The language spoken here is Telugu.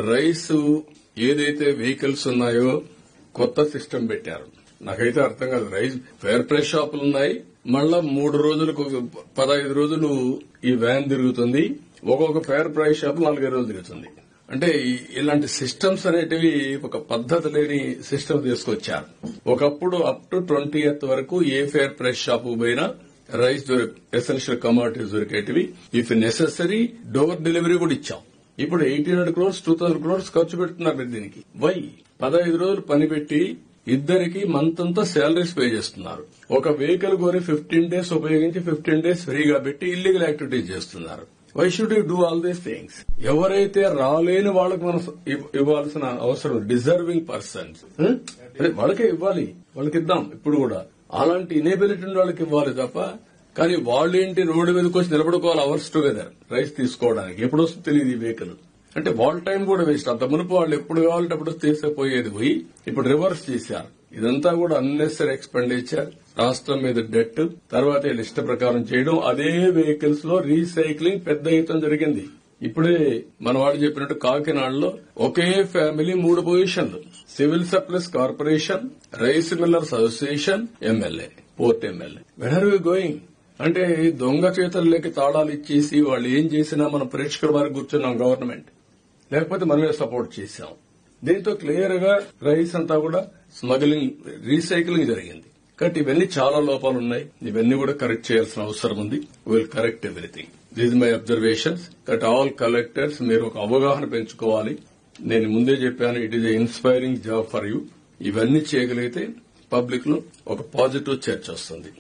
రైస్ ఏదైతే వెహికల్స్ ఉన్నాయో కొత్త సిస్టమ్ పెట్టారు. నాకైతే అర్థం కాదు. రైస్ ఫేర్ ప్రైస్ షాపులు ఉన్నాయి, మళ్ళా 3 రోజులకు 15 రోజులు ఈ వ్యాన్ తిరుగుతుంది, ఒక్కొక్క ఫేర్ ప్రైస్ షాప్ 4 రోజులు తిరుగుతుంది. అంటే ఇలాంటి సిస్టమ్స్ అనేటివి ఒక పద్ధతి లేని సిస్టమ్ తీసుకొచ్చారు. ఒకప్పుడు అప్ టు 20th వరకు ఏ ఫేర్ ప్రైస్ షాప్ పోయినా రైస్ ఎసెన్షియల్ కమోడిటీస్ దొరికేటివి. ఇఫ్ నెసెసరీ డోర్ డెలివరీ కూడా ఇచ్చాం. ఇప్పుడు 1800 crores 2000 crores ఖర్చు పెడుతున్నారు దీనికి. వై 15 రోజులు పని పెట్టి ఇద్దరికి మంత్ అంతా శాలరీస్ పే చేస్తున్నారు. ఒక వెహికల్ కొని 15 days ఉపయోగించి 15 days ఫ్రీగా పెట్టి ఇల్లీగల్ యాక్టివిటీస్ చేస్తున్నారు. Why should you do all these things? ఎవరైతే రాలేని వాళ్ళకి మనం ఇవ్వాల్సిన అవసరం, డిజర్వింగ్ పర్సన్స్ వాళ్ళకే ఇవ్వాలి, వాళ్ళకి ఇద్దాం. ఇప్పుడు కూడా అలాంటి ఇనేబిలిటీ వాళ్ళకి ఇవ్వాలి తప్ప, కానీ వాళ్ళేంటి రోడ్డు మీదకి వచ్చి నిలబడుకోవాలి అవర్స్ టుగెదర్ రైస్ తీసుకోవడానికి. ఎప్పుడు వస్తుంది తెలియదు ఈ వెహికల్. అంటే వాళ్ళ టైం కూడా వేస్ట్. అంత మునుపు వాళ్ళు ఎప్పుడు కావాలంటే అప్పుడు తీసిపోయేది పోయి ఇప్పుడు రివర్స్ చేశారు. ఇదంతా కూడా అన్నెసరీ ఎక్స్పెండిచర్, రాష్ట్రం మీద డెట్, తర్వాత లిస్ట్ ప్రకారం చేయడం. అదే వెహికల్స్ లో రీసైక్లింగ్ పెద్ద ఎత్తున జరిగింది. ఇప్పుడే మన వాళ్ళు చెప్పినట్టు కాకినాడలో ఒకే ఫ్యామిలీ 3 పొజిషన్లు, civil supplies corporation, rice millers association, MLA, port MLA. Where are we going? అంటే దొంగ చేతుల్లోకి తాళాలు ఇచ్చేసి వాళ్ళు ఏం చేసినా మనం ప్రేక్షకుల వారికి కూర్చున్నాం గవర్నమెంట్, లేకపోతే మనమే సపోర్ట్ చేశాం. దీంతో క్లియర్ గా రైస్ అంతా కూడా స్మగ్లింగ్, రీసైక్లింగ్ జరిగింది. కాబట్టి ఇవన్నీ చాలా లోపాలు ఉన్నాయి. ఇవన్నీ కూడా కరెక్ట్ చేయాల్సిన అవసరం ఉంది. Will correct everything. These my observations. That all collectors మీరు ఒక అవగాహన పెంచుకోవాలి. నేను ముందే చెప్పాను, it is a inspiring job for you. ఇవన్నీ చేయగలిగితే పబ్లిక్ లో ఒక పాజిటివ్ చర్చ వస్తుంది.